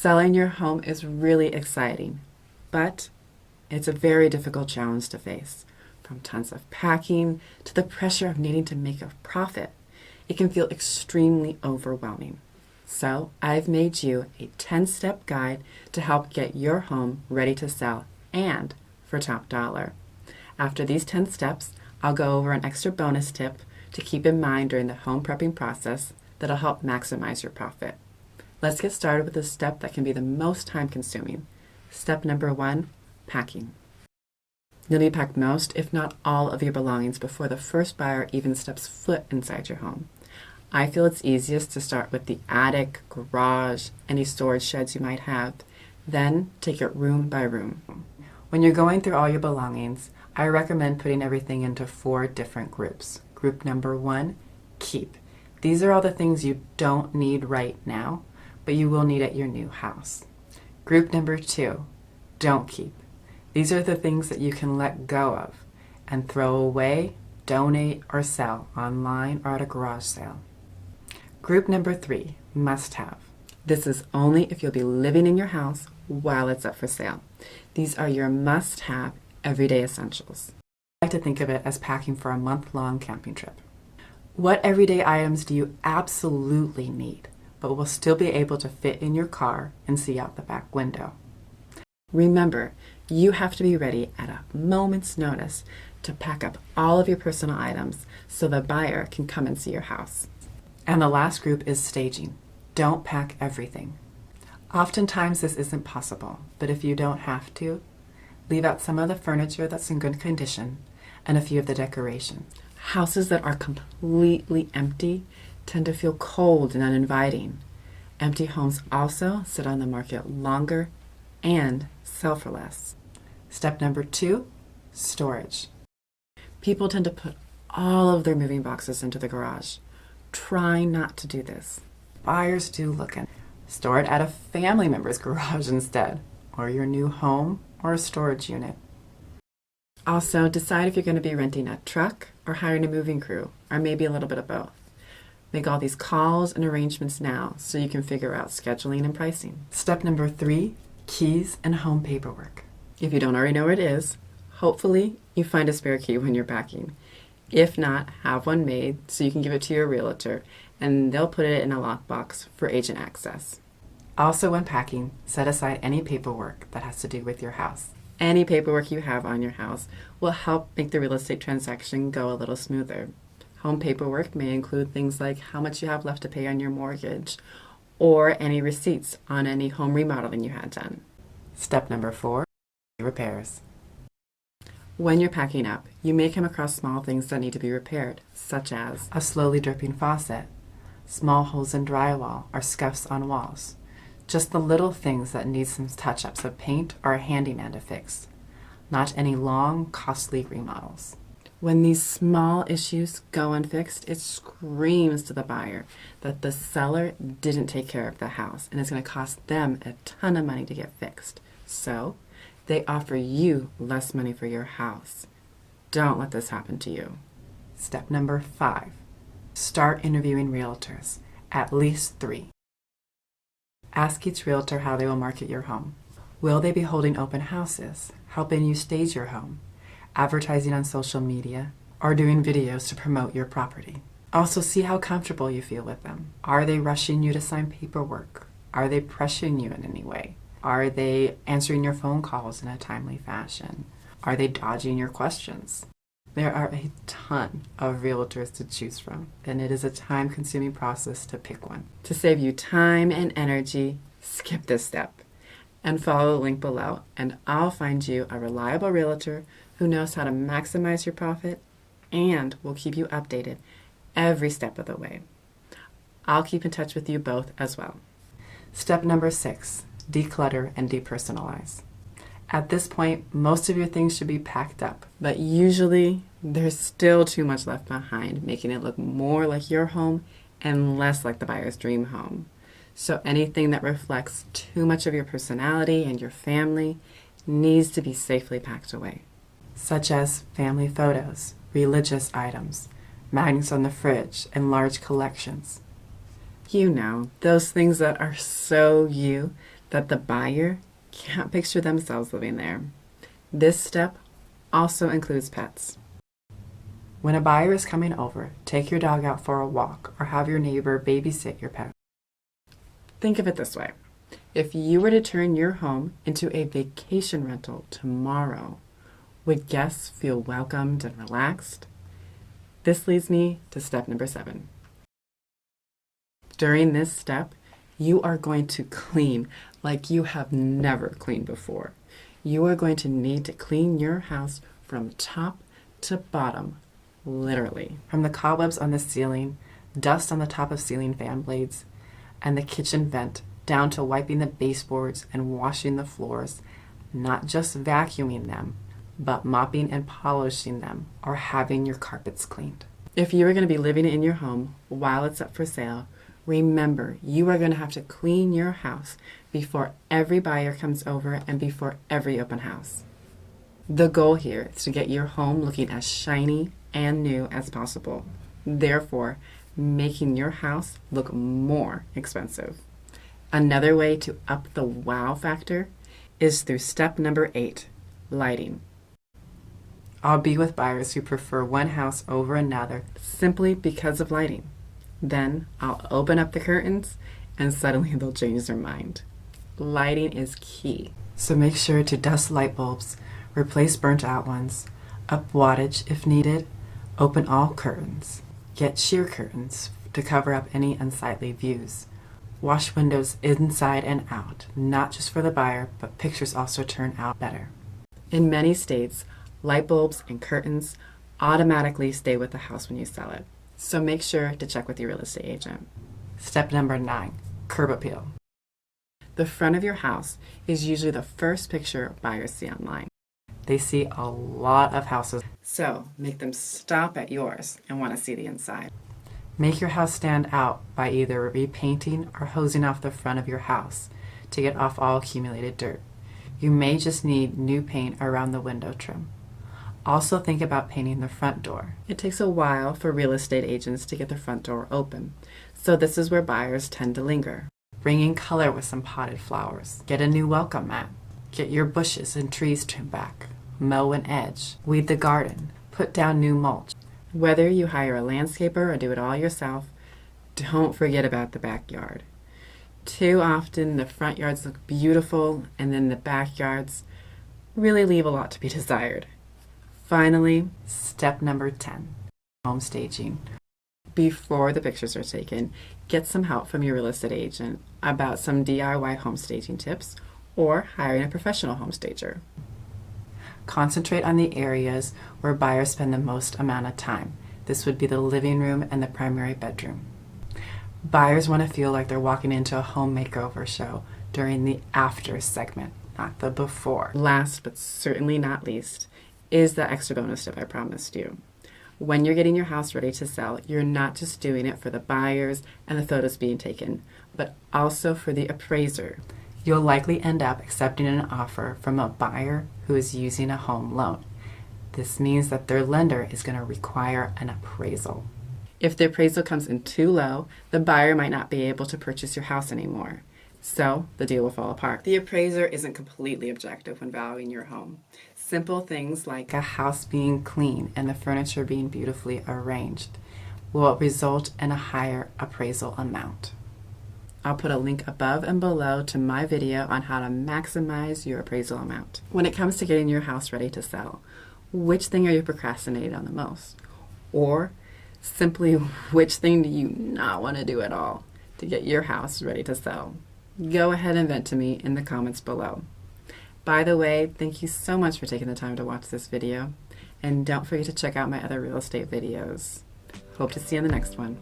Selling your home is really exciting, but it's a very difficult challenge to face. From tons of packing to the pressure of needing to make a profit, it can feel extremely overwhelming. So I've made you a 10-step guide to help get your home ready to sell and for top dollar. After these 10 steps, I'll go over an extra bonus tip to keep in mind during the home prepping process that'll help maximize your profit. Let's get started with the step that can be the most time consuming. Step number 1, packing. You'll need to pack most, if not all, of your belongings before the first buyer even steps foot inside your home. I feel it's easiest to start with the attic, garage, any storage sheds you might have, then take it room by room. When you're going through all your belongings, I recommend putting everything into 4 different groups. Group number 1, keep. These are all the things you don't need right now, but you will need at your new house. Group number 2, don't keep. These are the things that you can let go of and throw away, donate, or sell online or at a garage sale. Group number 3, must have. This is only if you'll be living in your house while it's up for sale. These are your must have everyday essentials. I like to think of it as packing for a month-long camping trip. What everyday items do you absolutely need, but will still be able to fit in your car and see out the back window? Remember, you have to be ready at a moment's notice to pack up all of your personal items so the buyer can come and see your house. And the last group is staging. Don't pack everything. Oftentimes this isn't possible, but if you don't have to, leave out some of the furniture that's in good condition and a few of the decorations. Houses that are completely empty tend to feel cold and uninviting. Empty homes also sit on the market longer and sell for less. Step number 2, storage. People tend to put all of their moving boxes into the garage. Try not to do this. Buyers do look in. Store it at a family member's garage instead, or your new home or a storage unit. Also, decide if you're going to be renting a truck or hiring a moving crew, or maybe a little bit of both. Make all these calls and arrangements now so you can figure out scheduling and pricing. Step number 3, keys and home paperwork. If you don't already know where it is, hopefully you find a spare key when you're packing. If not, have one made so you can give it to your realtor and they'll put it in a lockbox for agent access. Also, when packing, set aside any paperwork that has to do with your house. Any paperwork you have on your house will help make the real estate transaction go a little smoother. Home paperwork may include things like how much you have left to pay on your mortgage or any receipts on any home remodeling you had done. Step number 4, repairs. When you're packing up, you may come across small things that need to be repaired, such as a slowly dripping faucet, small holes in drywall, or scuffs on walls. Just the little things that need some touch-ups of paint or a handyman to fix, not any long, costly remodels. When these small issues go unfixed, it screams to the buyer that the seller didn't take care of the house and it's going to cost them a ton of money to get fixed. So they offer you less money for your house. Don't let this happen to you. Step number 5, start interviewing realtors, at least 3. Ask each realtor how they will market your home. Will they be holding open houses, helping you stage your home, advertising on social media, or doing videos to promote your property? Also, see how comfortable you feel with them. Are they rushing you to sign paperwork? Are they pressuring you in any way? Are they answering your phone calls in a timely fashion? Are they dodging your questions? There are a ton of realtors to choose from, and it is a time-consuming process to pick one. To save you time and energy, skip this step and follow the link below, and I'll find you a reliable realtor who knows how to maximize your profit and will keep you updated every step of the way. I'll keep in touch with you both as well. Step number 6, declutter and depersonalize. At this point, most of your things should be packed up, but usually there's still too much left behind, making it look more like your home and less like the buyer's dream home. So anything that reflects too much of your personality and your family needs to be safely packed away, such as family photos, religious items, magnets on the fridge, and large collections. You know, those things that are so you that the buyer can't picture themselves living there. This step also includes pets. When a buyer is coming over, take your dog out for a walk or have your neighbor babysit your pet. Think of it this way. If you were to turn your home into a vacation rental tomorrow, would guests feel welcomed and relaxed? This leads me to step number 7. During this step, you are going to clean like you have never cleaned before. You are going to need to clean your house from top to bottom, literally. From the cobwebs on the ceiling, dust on the top of ceiling fan blades, and the kitchen vent, down to wiping the baseboards and washing the floors, not just vacuuming them, but mopping and polishing them or having your carpets cleaned. If you are going to be living in your home while it's up for sale, remember you are going to have to clean your house before every buyer comes over and before every open house. The goal here is to get your home looking as shiny and new as possible, therefore making your house look more expensive. Another way to up the wow factor is through step number 8, lighting. I'll be with buyers who prefer one house over another simply because of lighting. Then I'll open up the curtains and suddenly they'll change their mind. Lighting is key. So make sure to dust light bulbs, replace burnt out ones, up wattage if needed, open all curtains. Get sheer curtains to cover up any unsightly views. Wash windows inside and out, not just for the buyer, but pictures also turn out better. In many states, light bulbs and curtains automatically stay with the house when you sell it. So make sure to check with your real estate agent. Step number 9, curb appeal. The front of your house is usually the first picture buyers see online. They see a lot of houses, so make them stop at yours and want to see the inside. Make your house stand out by either repainting or hosing off the front of your house to get off all accumulated dirt. You may just need new paint around the window trim. Also think about painting the front door. It takes a while for real estate agents to get the front door open, so this is where buyers tend to linger. Bring in color with some potted flowers. Get a new welcome mat. Get your bushes and trees trimmed back. Mow an edge. Weed the garden. Put down new mulch. Whether you hire a landscaper or do it all yourself, don't forget about the backyard. Too often the front yards look beautiful and then the backyards really leave a lot to be desired. Finally, step number 10, home staging. Before the pictures are taken, get some help from your real estate agent about some DIY home staging tips or hiring a professional home stager. Concentrate on the areas where buyers spend the most amount of time. This would be the living room and the primary bedroom. Buyers want to feel like they're walking into a home makeover show during the after segment, not the before. Last but certainly not least is the extra bonus tip I promised you. When you're getting your house ready to sell, you're not just doing it for the buyers and the photos being taken, but also for the appraiser. You'll likely end up accepting an offer from a buyer who is using a home loan. This means that their lender is going to require an appraisal. If the appraisal comes in too low, the buyer might not be able to purchase your house anymore. So the deal will fall apart. The appraiser isn't completely objective when valuing your home. Simple things like a house being clean and the furniture being beautifully arranged will result in a higher appraisal amount. I'll put a link above and below to my video on how to maximize your appraisal amount. When it comes to getting your house ready to sell, which thing are you procrastinating on the most? Or simply, which thing do you not want to do at all to get your house ready to sell? Go ahead and vent to me in the comments below. By the way, thank you so much for taking the time to watch this video. And don't forget to check out my other real estate videos. Hope to see you in the next one.